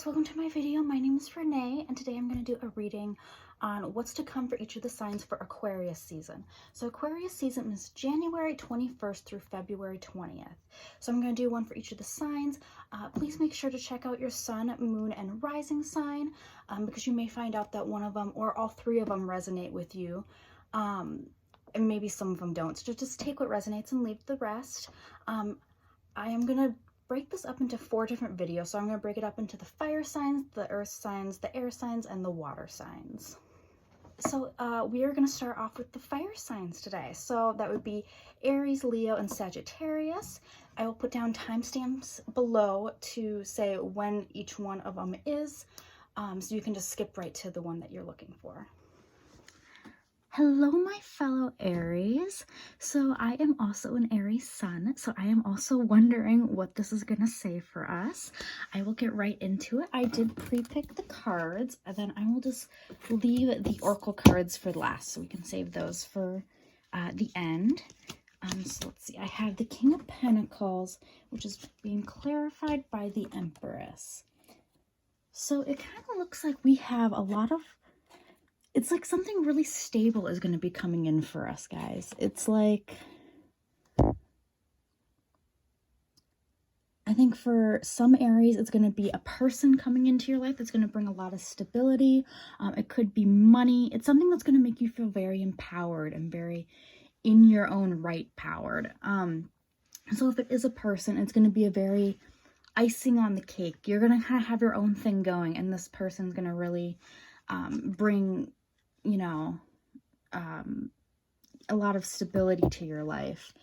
Welcome to my video. My name is Renae, and today I'm going to do a reading on what's to come for each of the signs for Aquarius season. So Aquarius season is January 21st through February 20th. So I'm going to do one for each of the signs. Please make sure to check out your sun, moon, and rising sign because you may find out that one of them or all three of them resonate with you. And maybe some of them don't. So just take what resonates and leave the rest. I am going to break this up into 4 different videos. So I'm going to break it up into the fire signs, the earth signs, the air signs, and the water signs. So we are going to start off with the fire signs today. So that would be Aries, Leo, and Sagittarius. I will put down timestamps below to say when each one of them is, so you can just skip right to the one that you're looking for. Hello, my fellow Aries. So I am also an Aries sun, so I am also wondering what this is going to say for us. I will get right into it. I did pre-pick the cards, and then I will just leave the oracle cards for last, so we can save those for the end. So let's see. I have the King of Pentacles, which is being clarified by the Empress. So it kind of looks like we have a lot of, it's like something really stable is going to be coming in for us, guys. It's like, I think for some Aries, it's going to be a person coming into your life that's going to bring a lot of stability. It could be money. It's something that's going to make you feel very empowered and very in your own right powered. So if it is a person, it's going to be a very icing on the cake. You're going to kind of have your own thing going, and this person's going to really bring, you know, a lot of stability to your life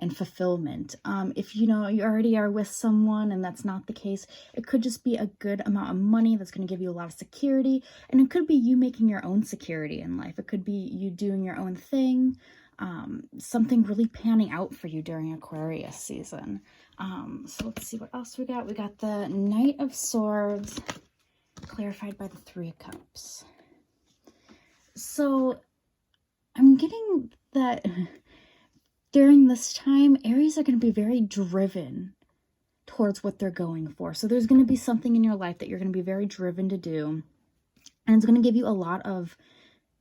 and fulfillment. If you know you already are with someone and that's not the case, it could just be a good amount of money that's going to give you a lot of security, and it could be you making your own security in life. It could be you doing your own thing, something really panning out for you during Aquarius season. So let's see what else we got. We got the Knight of Swords clarified by the Three of Cups. So I'm getting that during this time, Aries are going to be very driven towards what they're going for. So there's going to be something in your life that you're going to be very driven to do, and it's going to give you a lot of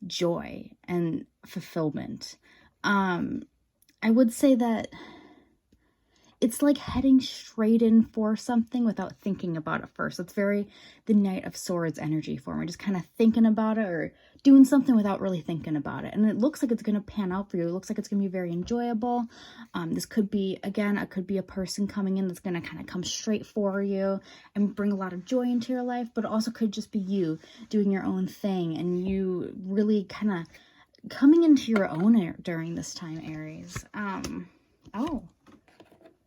joy and fulfillment. I would say that it's like heading straight in for something without thinking about it first. It's very the Knight of Swords energy for me. Just kind of thinking about it or doing something without really thinking about it. And it looks like it's going to pan out for you. It looks like it's going to be very enjoyable. This could be, again, it could be a person coming in that's going to kind of come straight for you and bring a lot of joy into your life. But it also could just be you doing your own thing and you really kind of coming into your own during this time, Aries.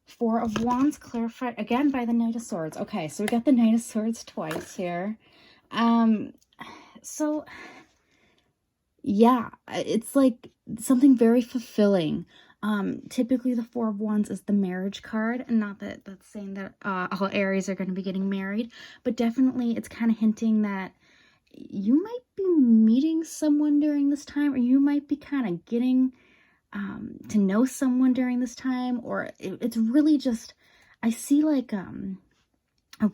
Four of Wands clarified again by the Knight of Swords. Okay, so we got the Knight of Swords twice here. So yeah, it's like something very fulfilling. Typically the Four of Wands is the marriage card, and not that that's saying that all Aries are going to be getting married, but definitely it's kind of hinting that you might be meeting someone during this time, or you might be kind of getting to know someone during this time, or it's really just, I see like a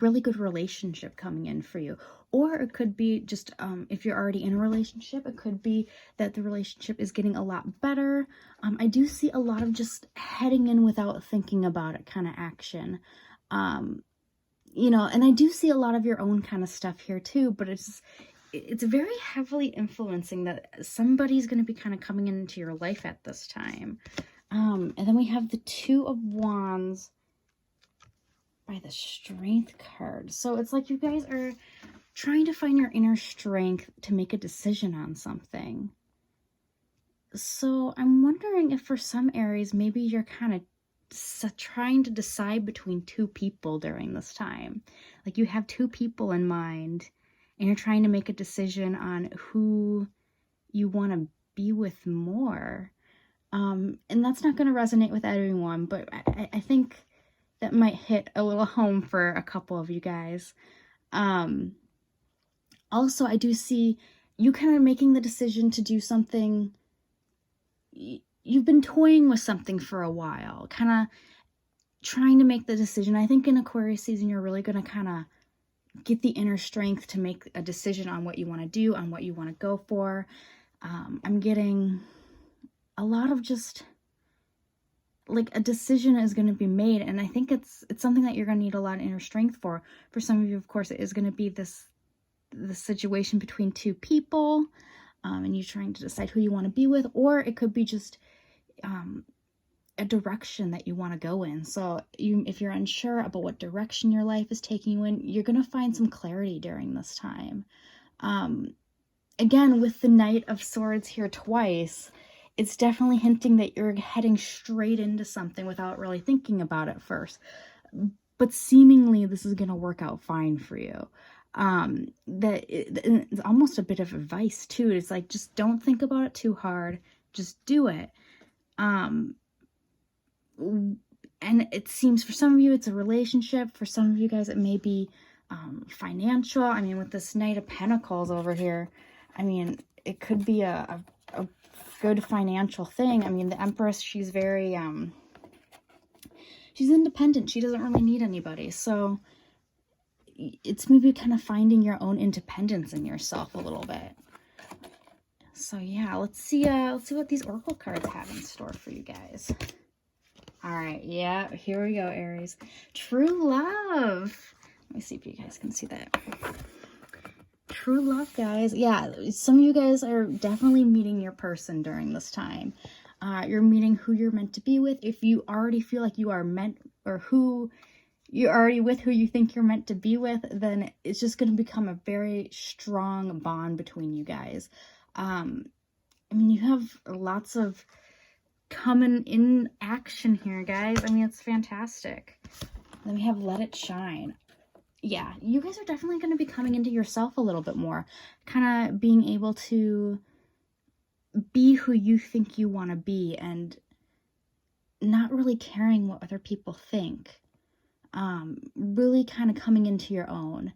really good relationship coming in for you. Or it could be just if you're already in a relationship, it could be that the relationship is getting a lot better. I do see a lot of just heading in without thinking about it kind of action. You know, and I do see a lot of your own kind of stuff here too, but it's very heavily influencing that somebody's going to be kind of coming into your life at this time. And then we have the Two of Wands by the Strength card. So it's like you guys are trying to find your inner strength to make a decision on something. So I'm wondering if for some Aries, maybe you're kind of trying to decide between 2 people during this time. Like you have 2 people in mind, and you're trying to make a decision on who you want to be with more. And that's not going to resonate with everyone, but I think that might hit a little home for a couple of you guys. Also, I do see you kind of making the decision to do something. You've been toying with something for a while, kind of trying to make the decision. I think in Aquarius season, you're really going to kind of get the inner strength to make a decision on what you want to do, on what you want to go for. I'm getting a lot of just like a decision is going to be made, and I think it's something that you're going to need a lot of inner strength for. For some of you, of course, it is going to be the situation between two people, and you're trying to decide who you want to be with, or it could be just a direction that you want to go in. So if you're unsure about what direction your life is taking you in, you're going to find some clarity during this time. Again, with the Knight of Swords here twice, it's definitely hinting that you're heading straight into something without really thinking about it first. But seemingly this is going to work out fine for you. It's almost a bit of advice too. It's like, just don't think about it too hard. Just do it. And it seems for some of you it's a relationship. For some of you guys it may be financial. I mean, with this Knight of Pentacles over here, I mean, it could be a good financial thing. I mean, the Empress, she's very she's independent. She doesn't really need anybody. So it's maybe kind of finding your own independence in yourself a little bit. So yeah, let's see what these oracle cards have in store for you guys. All right, yeah, here we go, Aries. True love. Let me see if you guys can see that. True love, guys. Yeah, some of you guys are definitely meeting your person during this time. You're meeting who you're meant to be with. If you already feel like you are meant, or who you're already with, who you think you're meant to be with, then it's just going to become a very strong bond between you guys. I mean, you have lots of coming in action here, guys. I mean, it's fantastic. Then we have Let It Shine. Yeah, you guys are definitely going to be coming into yourself a little bit more, kind of being able to be who you think you want to be and not really caring what other people think. Really kind of coming into your own.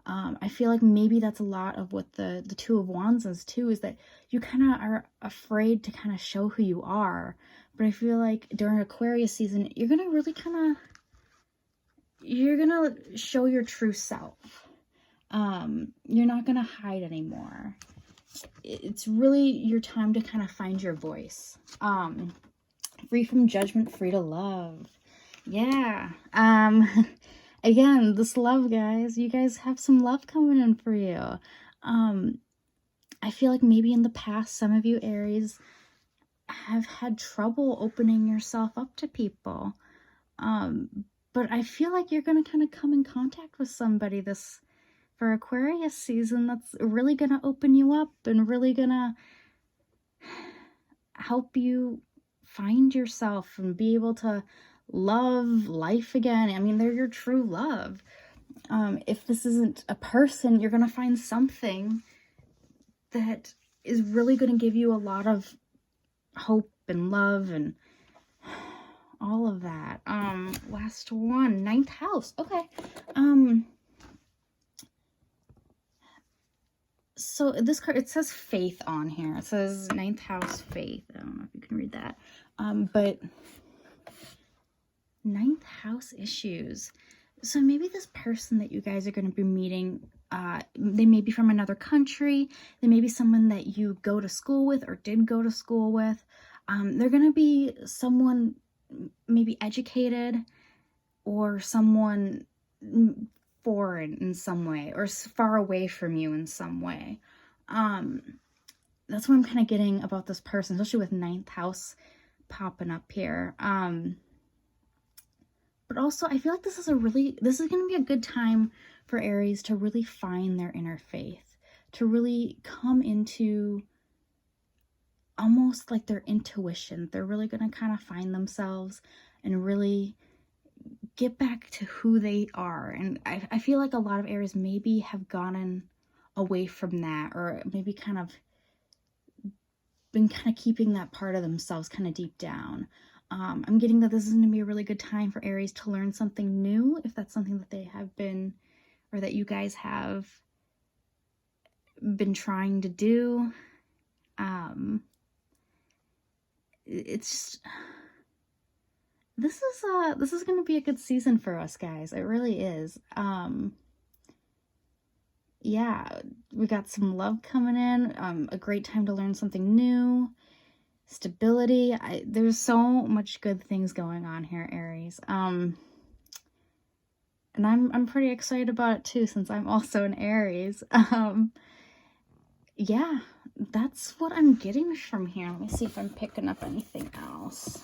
I feel like maybe that's a lot of what the Two of Wands is too, is that you kind of are afraid to kind of show who you are. But I feel like during Aquarius season, you're going to really you're going to show your true self. You're not going to hide anymore. It's really your time to kind of find your voice. Free from judgment, free to love. Yeah. Again, this love, guys. You guys have some love coming in for you. I feel like maybe in the past, some of you Aries have had trouble opening yourself up to people. But I feel like you're going to kind of come in contact with somebody for Aquarius season that's really going to open you up and really going to help you find yourself and be able to love life again. I mean, they're your true love. If this isn't a person, you're going to find something that is really going to give you a lot of hope and love and all of that. Last one, 9th house. Okay. So this card, it says faith on here. It says 9th house faith. I don't know if you can read that. But 9th house issues. So maybe this person that you guys are going to be meeting, they may be from another country. They may be someone that you go to school with or did go to school with. They're going to be someone maybe educated or someone foreign in some way or far away from you in some way. That's what I'm kind of getting about this person, especially with 9th house popping up here. But also I feel like this is going to be a good time for Aries to really find their inner faith, to really come into almost like their intuition. They're really going to kind of find themselves and really get back to who they are. And I feel like a lot of Aries maybe have gotten away from that, or maybe kind of been kind of keeping that part of themselves kind of deep down. I'm getting that this is going to be a really good time for Aries to learn something new, if that's something that they have been, or that you guys have been trying to do. It's just, this is going to be a good season for us, guys. It really is. yeah, we got some love coming in, a great time to learn something new, stability. There's so much good things going on here, Aries. And I'm pretty excited about it too, since I'm also an Aries. Yeah, that's what I'm getting from here. Let me see if I'm picking up anything else.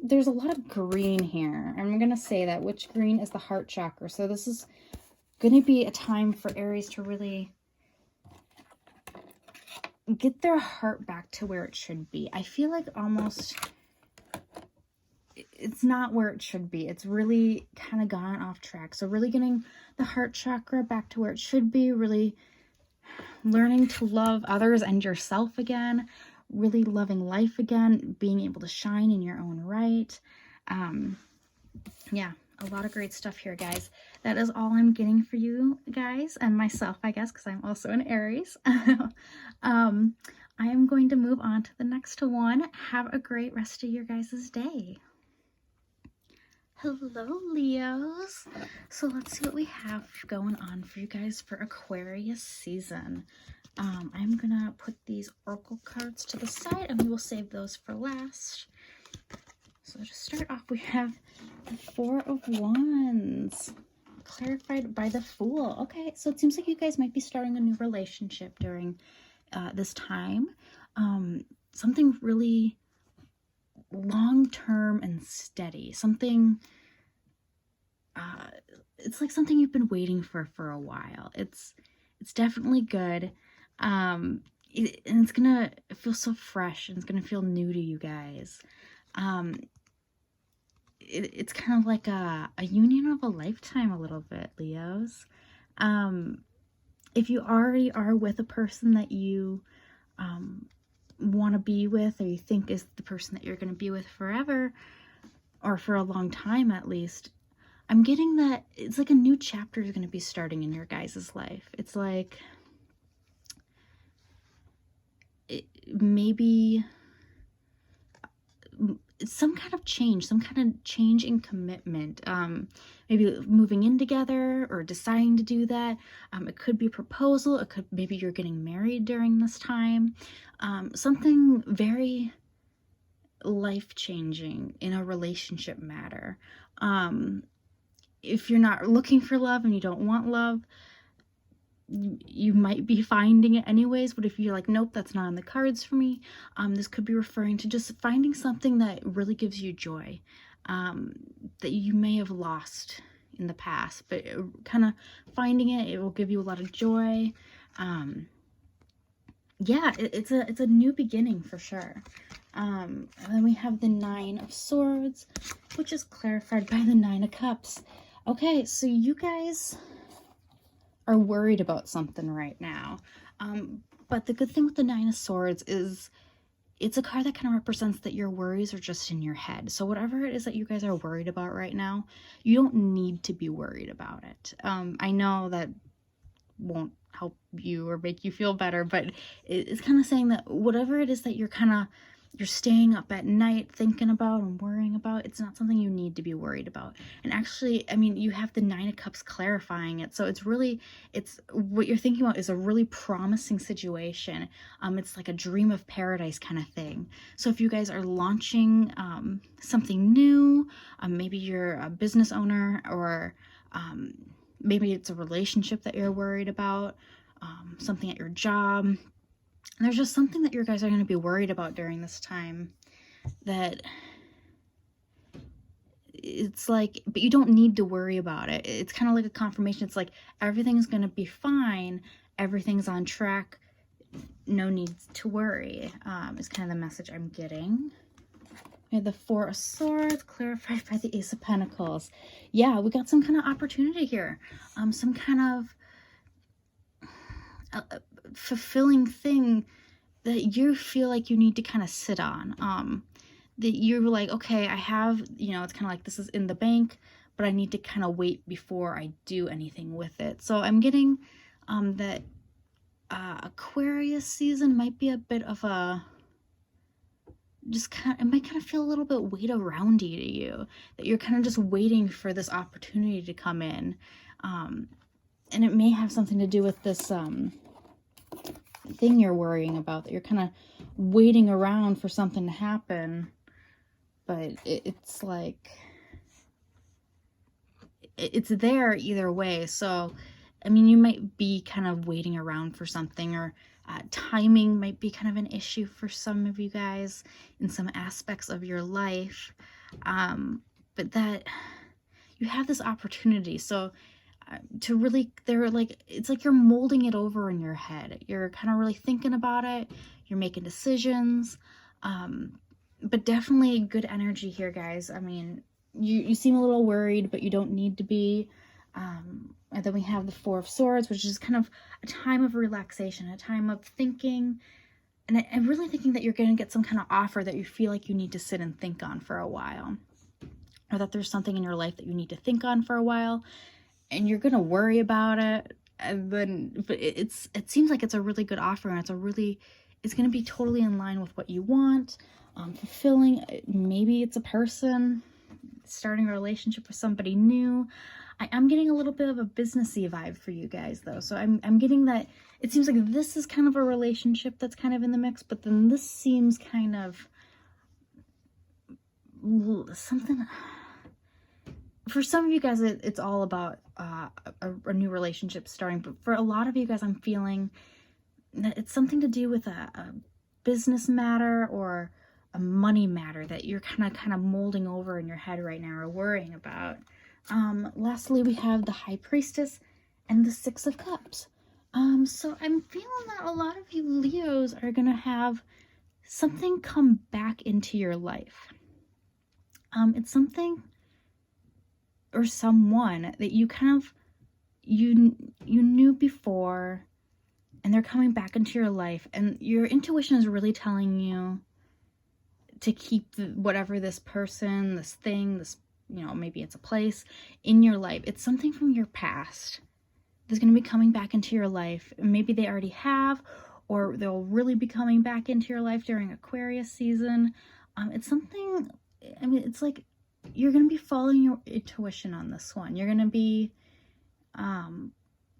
There's a lot of green here. I'm gonna say that, which green is the heart chakra. So this is gonna be a time for Aries to really get their heart back to where it should be. I feel like almost it's not where it should be. It's really kind of gone off track. So really getting the heart chakra back to where it should be, really learning to love others and yourself again, really loving life again, being able to shine in your own right. Yeah, a lot of great stuff here, guys. That is all I'm getting for you guys, and myself, I guess, because I'm also an Aries. I am going to move on to the next one. Have a great rest of your guys' day. Hello, Leos. So let's see what we have going on for you guys for Aquarius season. I'm gonna put these oracle cards to the side, and we will save those for last. So to start off, we have the Four of Wands, clarified by the Fool. Okay, so it seems like you guys might be starting a new relationship during this time. Something really long-term and steady. Something, it's like something you've been waiting for a while. It's definitely good. And it's gonna feel so fresh, and it's gonna feel new to you guys. It's kind of like a union of a lifetime a little bit, Leos. If you already are with a person that you want to be with, or you think is the person that you're going to be with forever, or for a long time at least, I'm getting that it's like a new chapter is going to be starting in your guys' life. It's like maybe some kind of change in commitment, maybe moving in together or deciding to do that. It could be a proposal. It could, maybe you're getting married during this time. Something very life-changing in a relationship matter. If you're not looking for love and you don't want love, you might be finding it anyways, but if you're like, nope, that's not on the cards for me, this could be referring to just finding something that really gives you joy, that you may have lost in the past, but kind of finding it will give you a lot of joy. Yeah, it's a new beginning for sure. And then we have the Nine of Swords, which is clarified by the Nine of Cups. Okay, so you guys are worried about something right now. But the good thing with the Nine of Swords is it's a card that kind of represents that your worries are just in your head. So whatever it is that you guys are worried about right now, you don't need to be worried about it. I know that won't help you or make you feel better, but it's kind of saying that whatever it is that you're staying up at night thinking about and worrying about, it's not something you need to be worried about. And actually, I mean, you have the Nine of Cups clarifying it. So it's what you're thinking about is a really promising situation. It's like a dream of paradise kind of thing. So if you guys are launching something new, maybe you're a business owner, or maybe it's a relationship that you're worried about, something at your job. There's just something that you guys are going to be worried about during this time that it's like, but you don't need to worry about it. It's kind of like a confirmation. It's like everything's going to be fine. Everything's on track. No need to worry, is kind of the message I'm getting. We have the Four of Swords, clarified by the Ace of Pentacles. Yeah, we got some kind of opportunity here. Some kind of fulfilling thing that you feel like you need to kind of sit on. That you're like, okay, I have, it's kind of like this is in the bank, but I need to kind of wait before I do anything with it. So I'm getting that Aquarius season might be a bit of a, it might kind of feel a little bit wait aroundy to you, that you're kind of just waiting for this opportunity to come in. And it may have something to do with this thing you're worrying about, that you're kind of waiting around for something to happen. But it's like, it's there either way. So, I mean, you might be kind of waiting around for something, or timing might be kind of an issue for some of you guys in some aspects of your life. But that you have this opportunity. So to really, it's like you're molding it over in your head. You're kind of really thinking about it. You're making decisions. But definitely good energy here, guys. I mean, you seem a little worried, but you don't need to be. And then we have the Four of Swords, which is kind of a time of relaxation, a time of thinking. And I'm really thinking that you're going to get some kind of offer that you feel like you need to sit and think on for a while. Or that there's something in your life that you need to think on for a while. And you're going to worry about it. And then, but it seems like it's a really good offer. And it's going to be totally in line with what you want. Fulfilling. Maybe it's a person starting a relationship with somebody new. I'm getting a little bit of a businessy vibe for you guys, though. So I'm getting that it seems like this is kind of a relationship that's kind of in the mix, but then this seems kind of something. For some of you guys, it's all about a new relationship starting. But for a lot of you guys, I'm feeling that it's something to do with a business matter or a money matter that you're kind of molding over in your head right now or worrying about. Lastly, we have the High Priestess and the Six of Cups. So I'm feeling that a lot of you Leos are going to have something come back into your life. It's something or someone that you kind of, you knew before, and they're coming back into your life, and your intuition is really telling you to keep whatever this person, this thing, this, maybe it's a place in your life. It's something from your past that's going to be coming back into your life. Maybe they already have, or they'll really be coming back into your life during Aquarius season. It's something, I mean, it's like you're going to be following your intuition on this one. You're going to be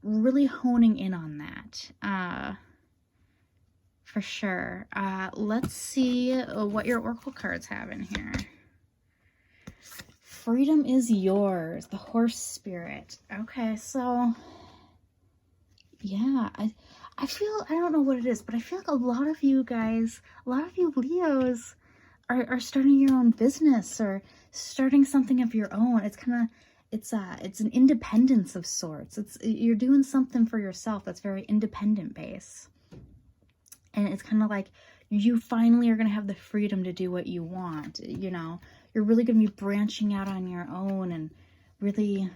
really honing in on that. For sure. Let's see what your Oracle cards have in here. Freedom is yours. The Horse Spirit. Okay, so yeah, I feel, I don't know what it is, but I feel like a lot of you guys, a lot of you Leos are starting your own business or starting something of your own. It's kind of, it's an independence of sorts. You're doing something for yourself that's very independent based. And it's kind of like you finally are going to have the freedom to do what you want. You're really going to be branching out on your own and really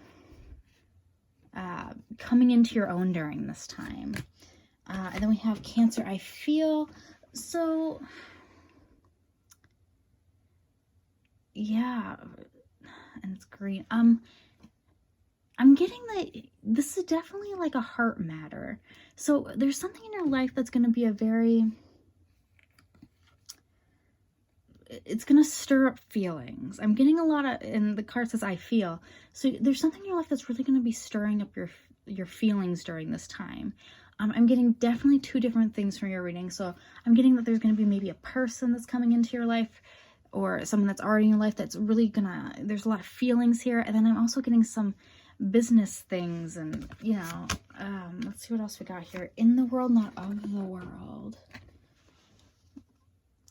coming into your own during this time. And then we have Cancer, I feel. So, yeah. And it's green. I'm getting that this is definitely like a heart matter. So there's something in your life that's going to be it's going to stir up feelings. I'm getting a lot of, and the card says I feel. So there's something in your life that's really going to be stirring up your feelings during this time. I'm getting definitely two different things from your reading. So I'm getting that there's going to be maybe a person that's coming into your life, or someone that's already in your life that's really there's a lot of feelings here. And then I'm also getting some business things, and let's see what else we got here. In the world, not of the world.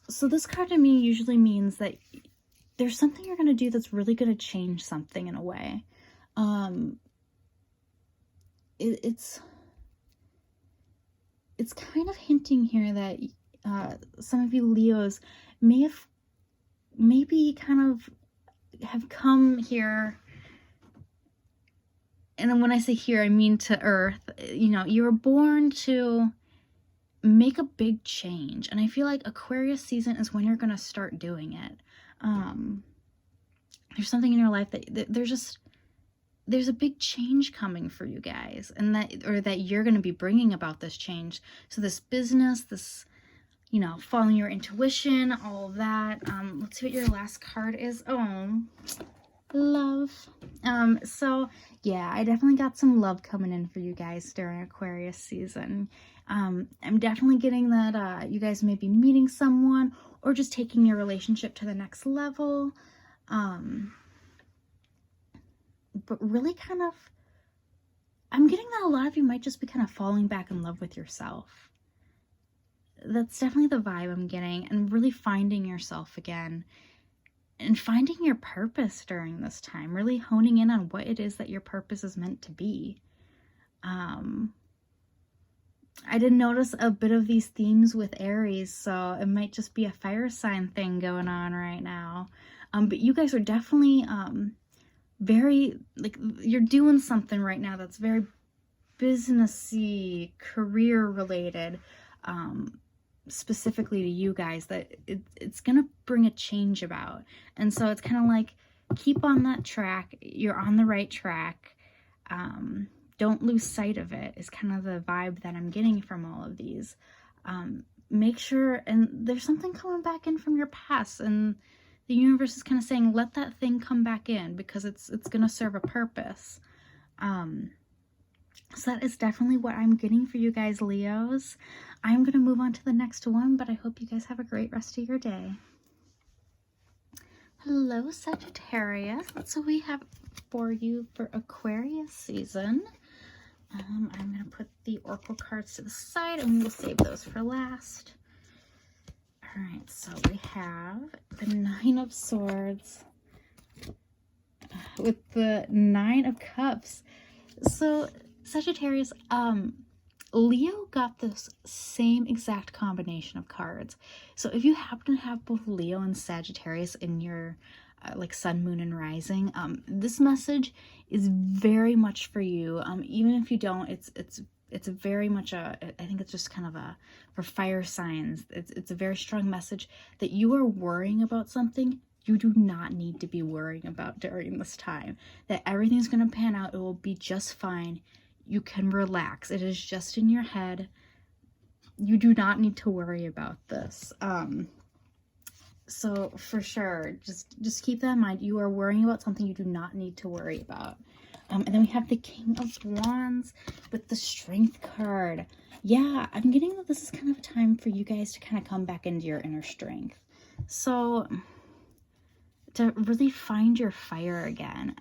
So this card to me usually means that there's something you're going to do that's really going to change something in a way. It's kind of hinting here that some of you Leos maybe kind of have come here. And then when I say here, I mean to Earth. You were born to make a big change. And I feel like Aquarius season is when you're going to start doing it. There's something in your life that there's a big change coming for you guys. And that you're going to be bringing about this change. So this business, this, following your intuition, all of that. Let's see what your last card is. Oh, love. So yeah, I definitely got some love coming in for you guys during Aquarius season. I'm definitely getting that you guys may be meeting someone or just taking your relationship to the next level. But really kind of, I'm getting that a lot of you might just be kind of falling back in love with yourself. That's definitely the vibe I'm getting, and really finding yourself again and finding your purpose during this time, really honing in on what it is that your purpose is meant to be. I did notice a bit of these themes with Aries, so it might just be a fire sign thing going on right now. But you guys are definitely very, like, you're doing something right now that's very businessy, career related, specifically to you guys, that it's gonna bring a change about. And so it's kind of like, keep on that track. You're on the right track. Don't lose sight of it, is kind of the vibe that I'm getting from all of these. Make sure, and there's something coming back in from your past, and the universe is kind of saying, let that thing come back in, because it's going to serve a purpose. So that is definitely what I'm getting for you guys, Leos. I'm going to move on to the next one, but I hope you guys have a great rest of your day. Hello, Sagittarius. That's what we have for you for Aquarius season. I'm going to put the Oracle cards to the side, and we will save those for last. Alright, so we have the Nine of Swords with the Nine of Cups. So, Sagittarius, Leo got this same exact combination of cards. So if you happen to have both Leo and Sagittarius in your like sun, moon, and rising, this message is very much for you. Even if you don't, it's very much I think it's just kind of for fire signs. It's a very strong message that you are worrying about something you do not need to be worrying about during this time. That everything's going to pan out. It will be just fine. You can relax. It is just in your head. You do not need to worry about this. So for sure, just keep that in mind. You are worrying about something you do not need to worry about. And then we have the King of Wands with the Strength card. Yeah, I'm getting that this is kind of a time for you guys to kind of come back into your inner strength. So to really find your fire again,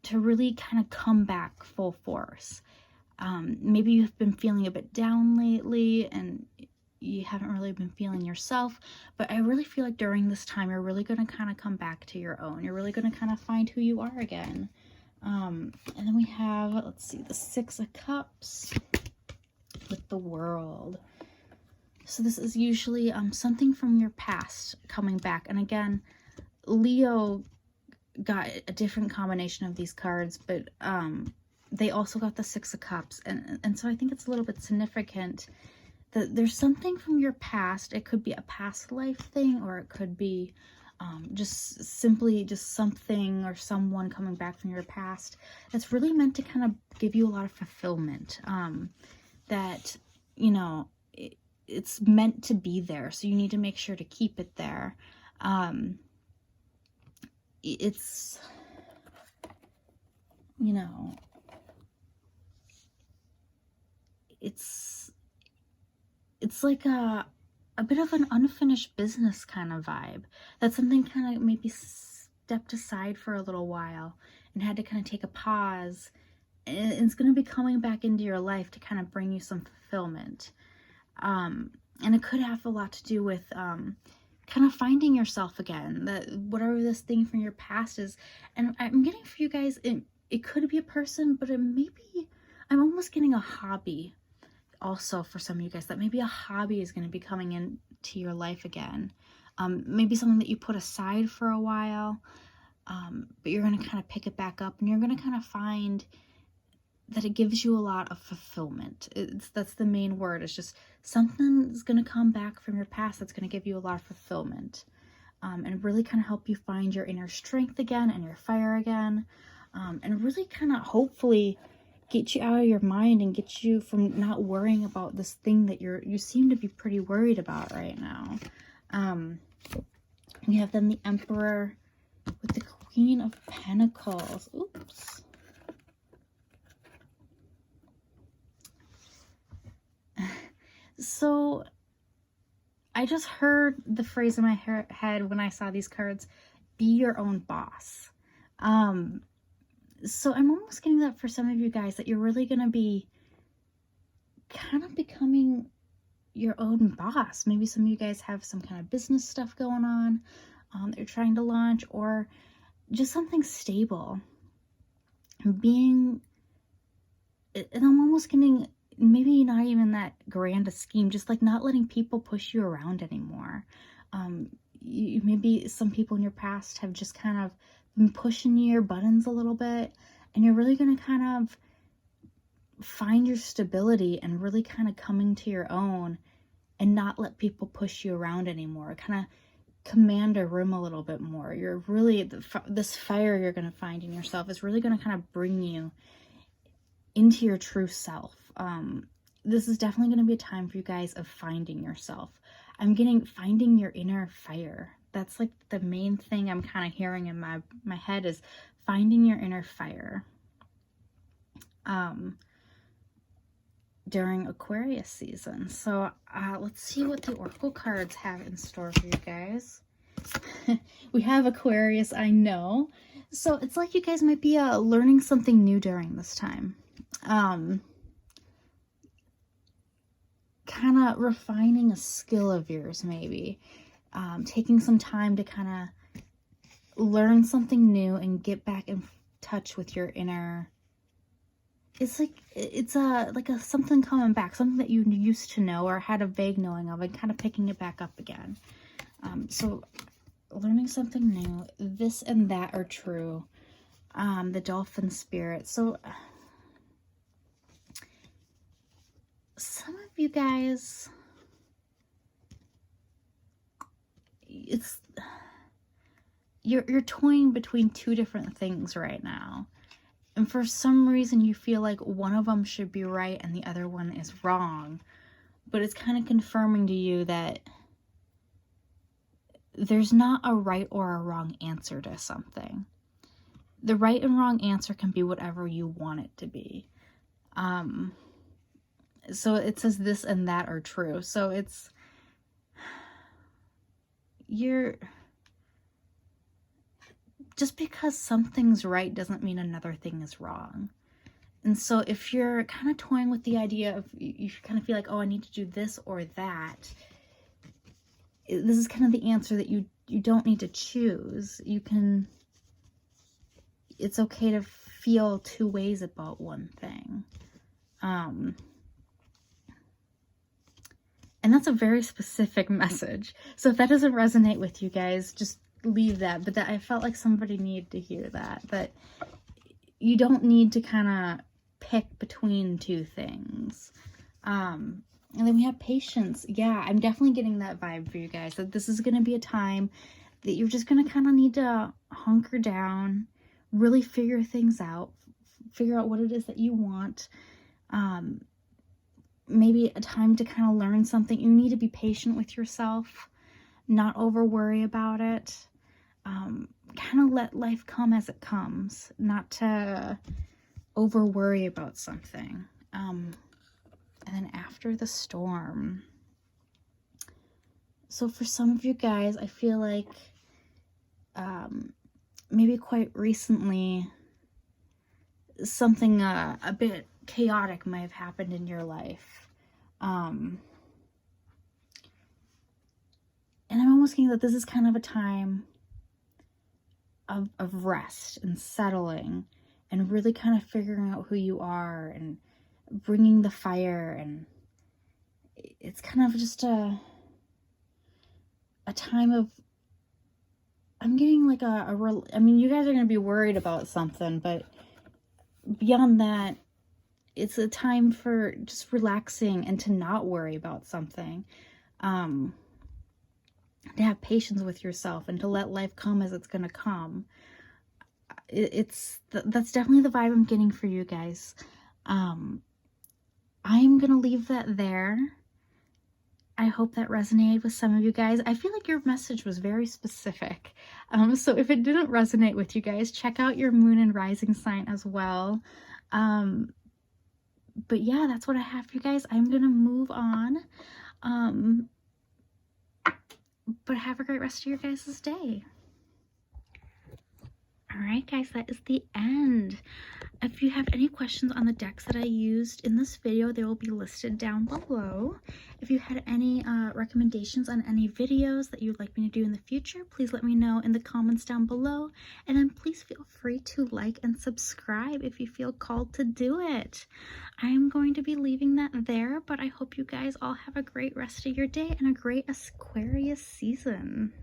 to really kind of come back full force. Maybe you've been feeling a bit down lately and you haven't really been feeling yourself, but I really feel like during this time you're really going to kind of come back to your own. You're really going to kind of find who you are again. And then we have, let's see, the Six of Cups with the World. So this is usually something from your past coming back. And again, Leo got a different combination of these cards, but they also got the Six of Cups. And so I think it's a little bit significant that there's something from your past. It could be a past life thing, or it could be just simply just something or someone coming back from your past that's really meant to kind of give you a lot of fulfillment. That, you know, it's meant to be there, so you need to make sure to keep it there. It's, you know, it's like a bit of an unfinished business kind of vibe. That's something kind of maybe stepped aside for a little while and had to kind of take a pause. And it's going to be coming back into your life to kind of bring you some fulfillment. And it could have a lot to do with kind of finding yourself again, that whatever this thing from your past is. And I'm getting for you guys, it could be a person, but it may be, I'm almost getting a hobby also for some of you guys, that maybe a hobby is going to be coming into your life again. Maybe something that you put aside for a while, but you're going to kind of pick it back up, and you're going to kind of find that it gives you a lot of fulfillment. That's the main word. It's just something is going to come back from your past that's going to give you a lot of fulfillment, and really kind of help you find your inner strength again and your fire again, and really kind of hopefully get you out of your mind and get you from not worrying about this thing that you seem to be pretty worried about right now. We have then the Emperor with the Queen of Pentacles. Oops. So I just heard the phrase in my head when I saw these cards, be your own boss. So I'm almost getting that for some of you guys, that you're really going to be kind of becoming your own boss. Maybe some of you guys have some kind of business stuff going on that you're trying to launch, or just something stable. And I'm almost getting, maybe not even that grand a scheme, just like not letting people push you around anymore. Maybe some people in your past have just kind of been pushing your buttons a little bit, and you're really going to kind of find your stability and really kind of coming to your own and not let people push you around anymore. Kind of command a room a little bit more. You're really, this fire you're going to find in yourself is really going to kind of bring you into your true self. This is definitely going to be a time for you guys of finding yourself. I'm getting finding your inner fire. That's like the main thing I'm kind of hearing in my head, is finding your inner fire. During Aquarius season. So let's see what the Oracle cards have in store for you guys. We have Aquarius, I know. So it's like you guys might be learning something new during this time. Kind of refining a skill of yours, maybe. Taking some time to kind of learn something new and get back in touch with your inner. It's like, it's like something coming back, something that you used to know or had a vague knowing of, and kind of picking it back up again. So learning something new, this and that are true. The dolphin spirit. So some of you guys, you're toying between two different things right now. And for some reason you feel like one of them should be right and the other one is wrong. But it's kind of confirming to you that there's not a right or a wrong answer to something. The right and wrong answer can be whatever you want it to be. So it says this and that are true. So it's, just because something's right doesn't mean another thing is wrong. And so if you're kind of toying with the idea of, you kind of feel like, oh, I need to do this or that, this is kind of the answer that you don't need to choose. It's okay to feel two ways about one thing. And that's a very specific message. So if that doesn't resonate with you guys, just leave that. But I felt like somebody needed to hear that you don't need to kind of pick between two things. And then we have patience. Yeah, I'm definitely getting that vibe for you guys, that this is going to be a time that you're just going to kind of need to hunker down, really figure things out, figure out what it is that you want. Maybe a time to kind of learn something. You need to be patient with yourself, not over worry about it. Kind of let life come as it comes, not to over worry about something. And then after the storm. So for some of you guys, I feel like maybe quite recently something a bit chaotic might have happened in your life. And I'm almost getting that this is kind of a time of rest and settling and really kind of figuring out who you are and bringing the fire. And it's kind of just a time of, I'm getting like I mean, you guys are going to be worried about something, but beyond that, it's a time for just relaxing and to not worry about something. To have patience with yourself and to let life come as it's going to come. That's definitely the vibe I'm getting for you guys. I'm going to leave that there. I hope that resonated with some of you guys. I feel like your message was very specific. So if it didn't resonate with you guys, check out your moon and rising sign as well. But yeah, that's what I have for you guys. I'm going to move on. But have a great rest of your guys' day. Alright guys, that is the end. If you have any questions on the decks that I used in this video, they will be listed down below. If you had any recommendations on any videos that you would like me to do in the future, please let me know in the comments down below. And then please feel free to like and subscribe if you feel called to do it. I am going to be leaving that there, but I hope you guys all have a great rest of your day and a great Aquarius season.